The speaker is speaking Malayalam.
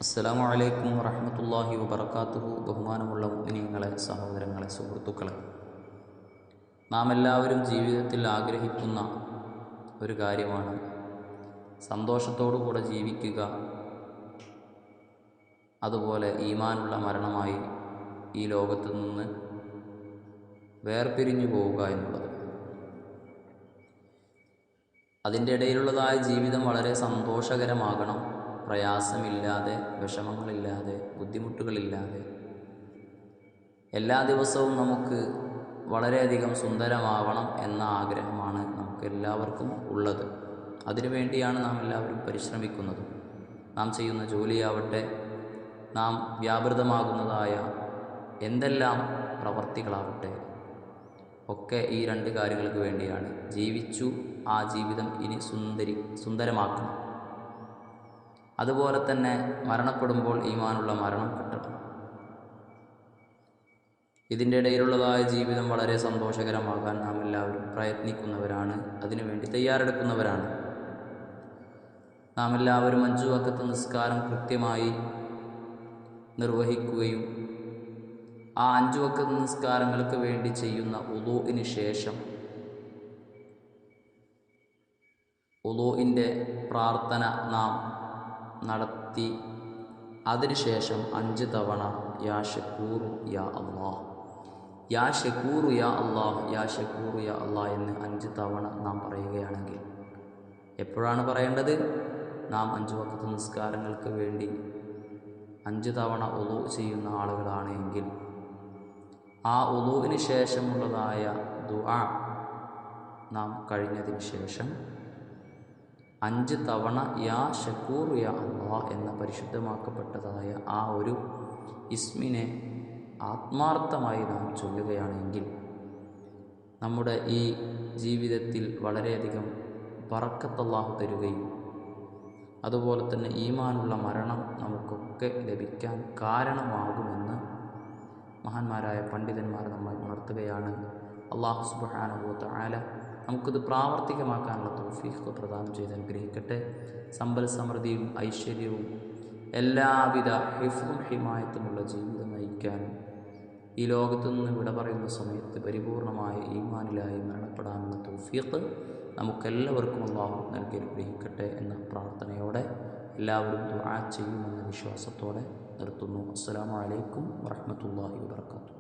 അസ്സലാമു അലൈക്കും വറഹ്മത്തുള്ളാഹി വബറകാതുഹു. ബഹുമാനമുള്ള മുഅ്മിനീങ്ങളെ, സഹോദരങ്ങളെ, സുഹൃത്തുക്കളെ, നാം എല്ലാവരും ജീവിതത്തിൽ ആഗ്രഹിക്കുന്ന ഒരു കാര്യമാണ് സന്തോഷത്തോടുകൂടെ ജീവിക്കുക, അതുപോലെ ഈമാനുള്ള മരണമായി ഈ ലോകത്ത് നിന്ന് വേർപിരിഞ്ഞു പോവുക എന്നുള്ളത്. അതിൻ്റെ ഇടയിലുള്ളതായ ജീവിതം വളരെ സന്തോഷകരമാകണം, പ്രയാസമില്ലാതെ, വിഷമങ്ങളില്ലാതെ, ബുദ്ധിമുട്ടുകളില്ലാതെ, എല്ലാ ദിവസവും നമുക്ക് വളരെയധികം സുന്ദരമാവണം എന്ന ആഗ്രഹമാണ് നമുക്ക് എല്ലാവർക്കും ഉള്ളത്. അതിനുവേണ്ടിയാണ് നാം എല്ലാവരും പരിശ്രമിക്കുന്നത്. നാം ചെയ്യുന്ന ജോലിയാവട്ടെ, നാം വ്യാപൃതമാകുന്നതായ എന്തെല്ലാം പ്രവർത്തികളാവട്ടെ, ഒക്കെ ഈ രണ്ട് കാര്യങ്ങൾക്ക് വേണ്ടിയാണ്. ജീവിച്ചു ആ ജീവിതം ഇനി സുന്ദരമാക്കണം. അതുപോലെ തന്നെ മരണപ്പെടുമ്പോൾ ഈമാനുള്ള മരണം കിട്ടണം. ഇതിൻ്റെ ഇടയിലുള്ളതായ ജീവിതം വളരെ സന്തോഷകരമാകാൻ നാം എല്ലാവരും പ്രയത്നിക്കുന്നവരാണ്, അതിനുവേണ്ടി തയ്യാറെടുക്കുന്നവരാണ്. നാം എല്ലാവരും 5 വഖത്ത് നിസ്കാരം കൃത്യമായി നിർവഹിക്കുകയും ആ 5 വഖത്ത് നിസ്കാരങ്ങൾക്ക് വേണ്ടി ചെയ്യുന്ന വുളൂഇന് ശേഷം വുളൂഇൻ്റെ പ്രാർത്ഥന നാം നടത്തി അതിനുശേഷം 5 തവണ യാ ഷക്കൂറു യാ അല്ലാഹ്, യാ ഷക്കൂറു യാ അല്ലാഹ്, യാ ഷക്കൂറു യാ അല്ലാഹ് എന്ന് 5 തവണ നാം പറയുകയാണെങ്കിൽ, എപ്പോഴാണ് പറയേണ്ടത്? നാം 5 വഖത്ത് നിസ്കാരങ്ങൾക്ക് വേണ്ടി 5 തവണ വുളൂ ചെയ്യുന്ന ആളുകളാണ് എങ്കിൽ, ആ വുളൂവിന് ശേഷമുള്ളതായ ദുആ നാം കഴിഞ്ഞതിന് ശേഷം 5 തവണ യാ ഷക്കൂറു യാ അല്ലാഹ് എന്ന പരിശുദ്ധമാക്കപ്പെട്ടതായ ആ ഒരു ഇസ്മിനെ ആത്മാർത്ഥമായി നാം ചൊല്ലുകയാണെങ്കിൽ, നമ്മുടെ ഈ ജീവിതത്തിൽ വളരെയധികം ബറക്കത്ത് അല്ലാഹു തരുകയും അതുപോലെ തന്നെ ഈമാനുള്ള മരണം നമുക്കൊക്കെ ലഭിക്കാൻ കാരണമാകുമെന്ന് മഹാന്മാരായ പണ്ഡിതന്മാർ നമ്മൾ ഉണർത്തുകയാണ്. അല്ലാഹു സുബ്ഹാനഹു വ തആല നമുക്കിത് പ്രാവർത്തികമാക്കാനുള്ള തൗഫീഖ് പ്രദാനം ചെയ്ത് അനുഗ്രഹിക്കട്ടെ. സമ്പൽ സമൃദ്ധിയും ഐശ്വര്യവും എല്ലാവിധ ഹിഫ്ളും ഹിമായത്തുമുള്ള ജീവിതം നയിക്കാനും ഈ ലോകത്തു നിന്ന് വിട പറയുന്ന സമയത്ത് പരിപൂർണമായ ഈമാനിലായി മരണപ്പെടാനുള്ള തൗഫീഖ് നമുക്കെല്ലാവർക്കും അല്ലാഹു നൽകി അനുഗ്രഹിക്കട്ടെ എന്ന പ്രാർത്ഥനയോടെ എല്ലാവരും ദുആ ചെയ്യുമെന്ന വിശ്വാസത്തോടെ നിർത്തുന്നു. അസ്സലാമു അലൈക്കും വറഹ്മത്തുള്ളാഹി വബറകാതുഹു.